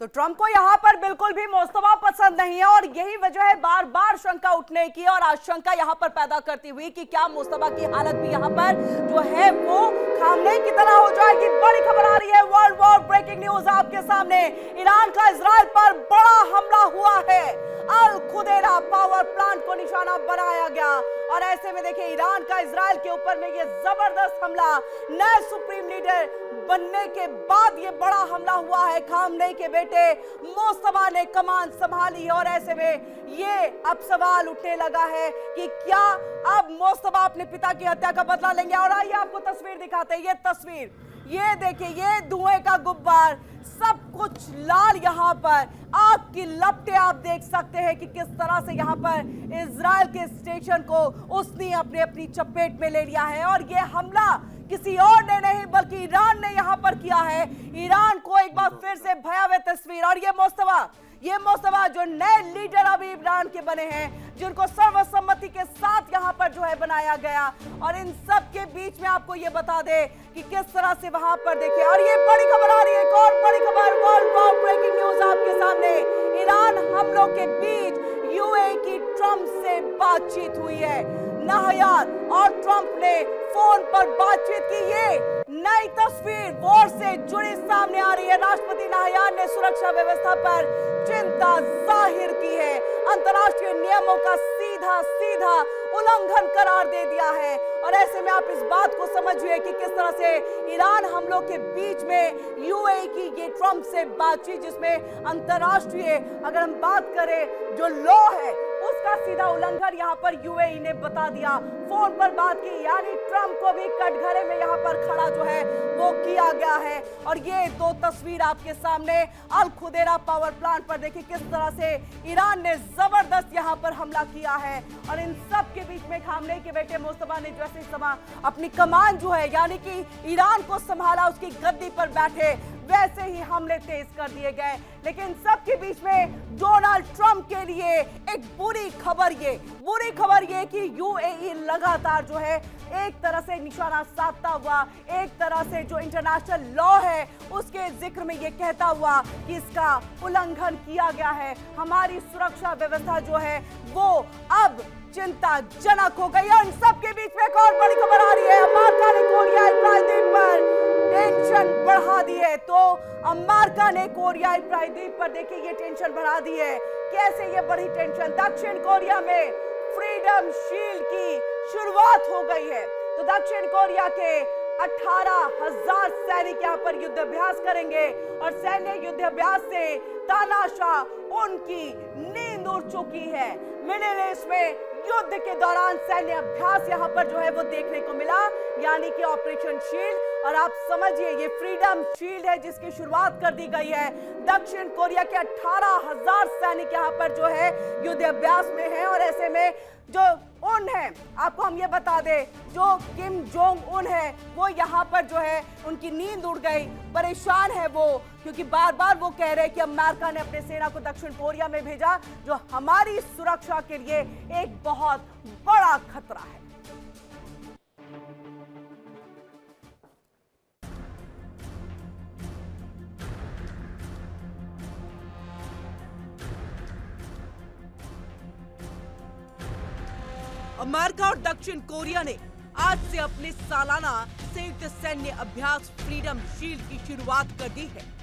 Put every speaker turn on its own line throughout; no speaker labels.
तो ट्रंप को यहां पर बिल्कुल भी मुस्तफा पसंद नहीं है और यही वजह है बार बार शंका उठने की और आशंका यहां पर पैदा करती हुई कि क्या मुस्तफा की हालत भी यहां पर जो है वो खामने की तरह हो जाएगी। बड़ी खबर आ रही है, वर्ल्ड वॉर ब्रेकिंग न्यूज आपके सामने। ईरान का इजराइल पर बड़ा हमला हुआ है। अल खुदैरा पावर प्लांट को निशाना बनाया गया और ऐसे में देखिए ईरान का इजराइल के ऊपर में ये जबरदस्त हमला, नए सुप्रीम लीडर बनने के बाद ये बड़ा हमला हुआ है। खामनेई के बेटे मुस्तफा ने कमान संभाली है और ऐसे में ये अब सवाल उठने लगा है कि क्या अब मुस्तफा अपने पिता की हत्या का बदला लेंगे। और आइए आपको तस्वीर दिखाते हैं। ये तस्वीर, ये देखिए, ये धुएं का गुब्बार, सब कुछ लाल, यहाँ पर आग की लपटें आप देख सकते हैं कि किस तरह से यहाँ पर इजराइल के स्टेशन को उसने अपनी चपेट में ले लिया है। और ये हमला किसी और ने नहीं बल्कि ईरान ने यहाँ पर किया है। ईरान को एक बार फिर से भयावह तस्वीर। और ये मुस्तफा जो नए लीडर अभी ईरान के बने हैं, जिनको सर्वसम्मति के साथ यहाँ पर जो है बनाया गया। और इन सब के बीच में आपको ये बता दे कि किस तरह से वहां पर देखिए, और ये बड़ी खबर आ रही है, एक और बड़ी खबर, वर्ल्ड वॉर ब्रेकिंग न्यूज आपके सामने। ईरान हमलों के बीच यूएई की ट्रंप से बातचीत हुई है। नाहयान और ट्रंप ने फोन पर बातचीत की। ये नई तस्वीर वॉर से जुड़ी सामने आ रही है। राष्ट्रपति नाहयान ने सुरक्षा व्यवस्था पर चिंता जाहिर की है, अंतर्राष्ट्रीय नियमों का सीधा उल्लंघन करार दे दिया है। और ऐसे में आप इस बात को समझिए कि किस तरह से ईरान हमलों के बीच में यूएई की ये ट्रंप से बातचीत, जिसमें अंतर्राष्ट्रीय अगर हम बात करें जो लॉ है उसका सीधा उल्लंघन यहाँ पर यूएई ने बता दिया। फोन पर बात की, यानी ट्रंप को भी कटघरे में यहाँ पर खड़ा जो है वो किया गया है। और ये दो तस्वीर आपके सामने अल खुदैरा पावर प्लांट पर देखिए किस तरह से ईरान ने जबरदस्त यहाँ पर हमला किया है। और इन सब के बीच में खामनेई के बेटे मुस्तफा ने जैसे अपनी कमान जो है यानी कि ईरान को संभाला, उसकी गद्दी पर बैठे, वैसे ही हमले तेज कर दिए गए। लेकिन सबके बीच में डोनाल्ड ट्रंप के लिए एक बुरी खबर ये कि यूएई लगातार जो है एक तरह से निशाना साधता हुआ, एक तरह से जो इंटरनेशनल लॉ है उसके जिक्र में ये कहता हुआ कि इसका उल्लंघन किया गया है। हमारी सुरक्षा व्यवस्था जो है वो अब चिंताजनक हो गई है। इन सबके बीच में एक और बड़ी खबर आ रही है, अमेरिका ने कोरियाई प्रायद्वीप पर टेंशन बढ़ा दी है। तो अमेरिका ने कोरियाई प्रायद्वीप पर देखिए ये टेंशन बढ़ा दी है। कैसे ये बड़ी टेंशन? दक्षिण कोरिया में फ्रीडम शील्ड की शुरुआत हो गई है। तो दक्षिण कोरिया के 18,000 सैनिक यहाँ पर युद्धाभ्यास करेंगे और सैन्य युद्धाभ्यास से तानाशाह उनकी नींद उड़ चुकी है। मिडिल ईस्ट में युद्ध के दौरान सैन्य अभ्यास यहाँ पर जो है वो देखने को मिला, यानी कि ऑपरेशन शील्ड। और आप समझिए ये फ्रीडम शील्ड है जिसकी शुरुआत कर दी गई है। दक्षिण कोरिया के 18,000 सैनिक यहाँ पर जो है युद्धाभ्यास में है। और ऐसे में जो उन है, आपको हम ये बता दें, जो किम जोंग उन है वो यहाँ पर जो है उनकी नींद उड़ गई, परेशान है वो, क्योंकि बार बार वो कह रहे हैं कि अमेरिका ने अपने सेना को दक्षिण कोरिया में भेजा जो हमारी सुरक्षा के लिए एक बहुत बड़ा खतरा है। अमेरिका और दक्षिण कोरिया ने आज से अपने सालाना संयुक्त सैन्य अभ्यास फ्रीडम शील्ड की शुरुआत कर दी है।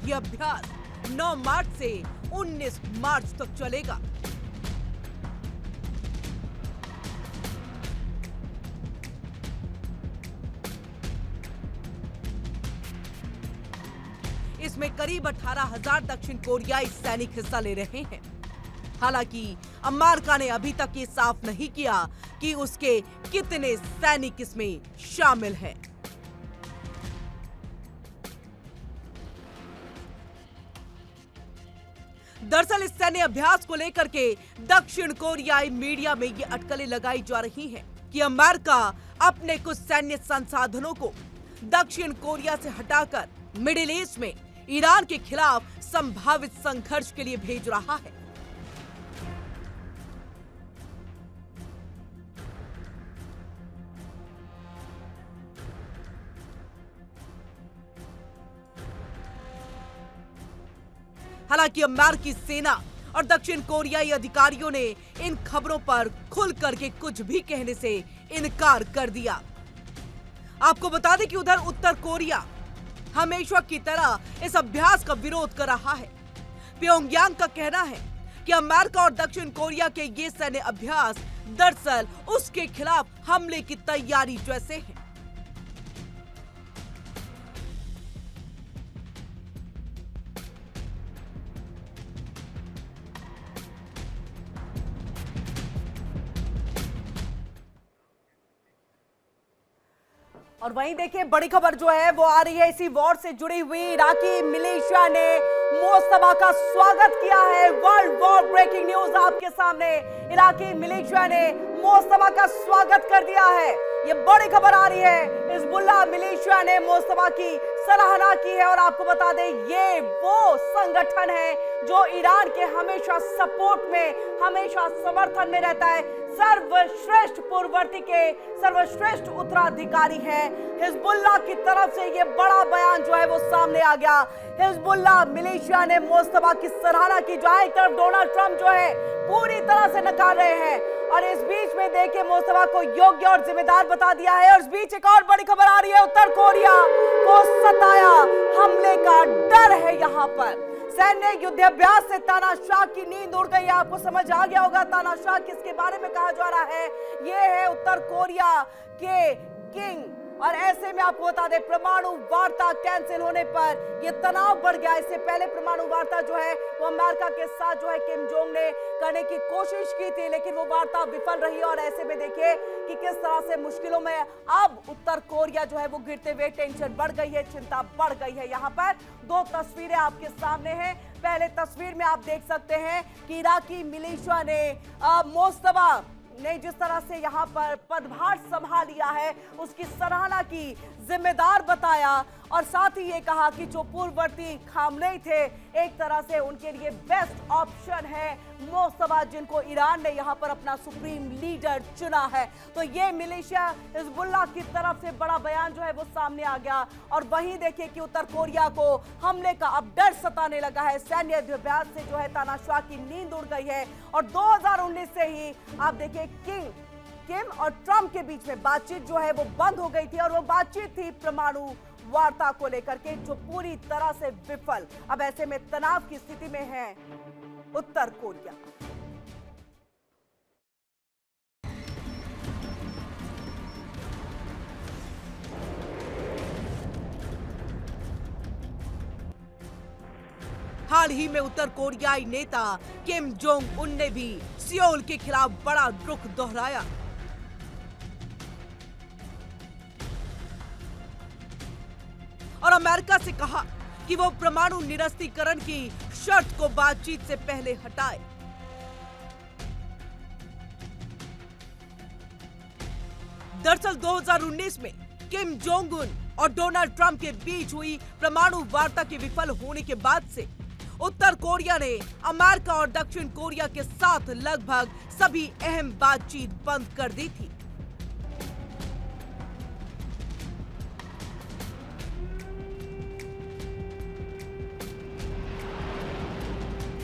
यह अभ्यास 9 मार्च से 19 मार्च तक चलेगा। इसमें करीब 18,000 दक्षिण कोरियाई सैनिक हिस्सा ले रहे हैं। हालांकि अमेरिका ने अभी तक ये साफ नहीं किया कि उसके कितने सैनिक इसमें शामिल हैं। दरअसल इस सैन्य अभ्यास को लेकर के दक्षिण कोरियाई मीडिया में ये अटकलें लगाई जा रही हैं कि अमेरिका अपने कुछ सैन्य संसाधनों को दक्षिण कोरिया से हटाकर मिडिल ईस्ट में ईरान के खिलाफ संभावित संघर्ष के लिए भेज रहा है। हालांकि अमेरिकी सेना और दक्षिण कोरियाई अधिकारियों ने इन खबरों पर खुल करके कुछ भी कहने से इनकार कर दिया। आपको बता दें कि उधर उत्तर कोरिया हमेशा की तरह इस अभ्यास का विरोध कर रहा है। प्योंगयांग का कहना है कि अमेरिका और दक्षिण कोरिया के ये सैन्य अभ्यास दरअसल उसके खिलाफ हमले की तैयारी जैसे हैं। और वहीं देखिए बड़ी खबर जो है वो आ रही है इसी वॉर से जुड़ी हुई। इराकी मिलिशिया ने मोस्तफा का स्वागत किया है। वर्ल्ड वॉर ब्रेकिंग न्यूज आपके सामने। इराकी मिलिशिया ने मोस्तफा का स्वागत कर दिया है। ये बड़ी खबर आ रही है। हिजबुल्लाह मिलिशिया ने मोस्तफा की सराहना की है और आपको बता दें ये वो संगठन है जो ईरान के हमेशा सपोर्ट में, हमेशा समर्थन में रहता है। सर्वश्रेष्ठ पूर्ववर्ती के सर्वश्रेष्ठ उत्तराधिकारी है। हिजबुल्लाह की तरफ से ये बड़ा बयान जो है वो सामने आ गया। हिजबुल्लाह मिलिशिया ने मोस्तफा की सराहना की। जहां एक तरफ डोनाल्ड ट्रंप जो है पूरी तरह से नकार रहे हैं और इस बीच में देखिए मोस्तफा को योग्य और जिम्मेदार बता दिया है। और इस बीच एक और बड़ी खबर आ रही है। उत्तर कोरिया को सताया हमले का डर है। यहाँ पर सैन्य युद्धाभ्यास से तानाशाह की नींद उड़ गई। आपको समझ आ गया होगा तानाशाह किसके बारे में कहा जा रहा है। ये है उत्तर कोरिया के किंग। और ऐसे में आपको बता दें परमाणु वार्ता कैंसिल होने पर यह तनाव बढ़ गया। इससे पहले परमाणु वार्ता जो है वो अमेरिका के साथ जो है किम जोंग ने करने की कोशिश की थी, लेकिन वो वार्ता विफल रही। और ऐसे में देखिए कि किस तरह से मुश्किलों में अब उत्तर कोरिया जो है वो गिरते हुए, टेंशन बढ़ गई है, चिंता बढ़ गई है। यहाँ पर दो तस्वीरें आपके सामने हैं। पहले तस्वीर में आप देख सकते हैं कि इराकी मिलिशिया ने मोस्तफा ने जिस तरह से यहाँ पर पदभार संभाल लिया है उसकी सराहना की, जिम्मेदार बताया और साथ ही ये कहा कि जो पूर्ववर्ती खामनेई थे एक तरह से उनके लिए बेस्ट ऑप्शन है मोस्तफा, जिनको ईरान ने यहाँ पर अपना सुप्रीम लीडर चुना है। तो ये मिलिशिया हिजबुल्लाह की तरफ से बड़ा बयान जो है वो सामने आ गया। और वहीं देखिए कि उत्तर कोरिया को हमले का अब डर सताने लगा है। सैन्य अभ्यास से जो है तानाशाह की नींद उड़ गई है। और 2019 से ही आप देखिए किम और ट्रंप के बीच में बातचीत जो है वो बंद हो गई थी और वो बातचीत थी परमाणु वार्ता को लेकर के, जो पूरी तरह से विफल। अब ऐसे में तनाव की स्थिति में है उत्तर कोरिया। हाल ही में उत्तर कोरियाई नेता किम जोंग उन ने भी सियोल के खिलाफ बड़ा रुख दोहराया। और अमेरिका से कहा कि वो परमाणु निरस्त्रीकरण की शर्त को बातचीत से पहले हटाए। दरअसल 2019 में किम जोंग उन और डोनाल्ड ट्रंप के बीच हुई परमाणु वार्ता के विफल होने के बाद से उत्तर कोरिया ने अमेरिका और दक्षिण कोरिया के साथ लगभग सभी अहम बातचीत बंद कर दी थी।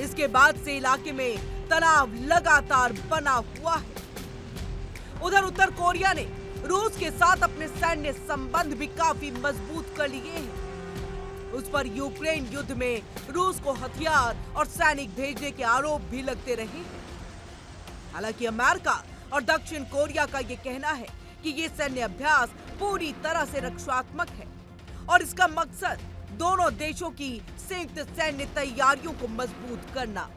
इसके बाद से इलाके में तनाव लगातार बना हुआ है। उधर उत्तर कोरिया ने रूस के साथ अपने सैन्य संबंध भी काफी मजबूत कर लिए हैं। उस पर यूक्रेन युद्ध में रूस को हथियार और सैनिक भेजने के आरोप भी लगते रहे। हालांकि अमेरिका और दक्षिण कोरिया का ये कहना है कि ये सैन्य अभ्यास पूरी तरह से रक्षात्मक है और इसका मकसद दोनों देशों की संयुक्त सैन्य तैयारियों को मजबूत करना।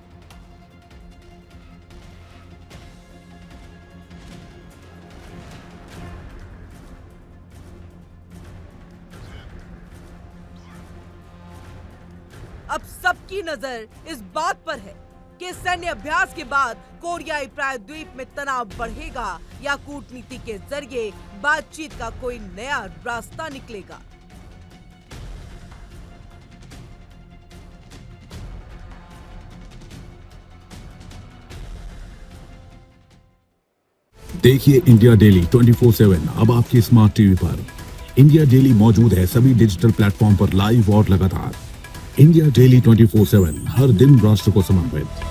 अब सबकी नजर इस बात पर है कि सैन्य अभ्यास के बाद कोरियाई प्रायद्वीप में तनाव बढ़ेगा या कूटनीति के जरिए बातचीत का कोई नया रास्ता निकलेगा।
देखिए इंडिया डेली 24/7 अब आपके स्मार्ट टीवी पर। इंडिया डेली मौजूद है सभी डिजिटल प्लेटफॉर्म पर लाइव और लगातार। इंडिया डेली 24/7 हर दिन राष्ट्र को समर्पित।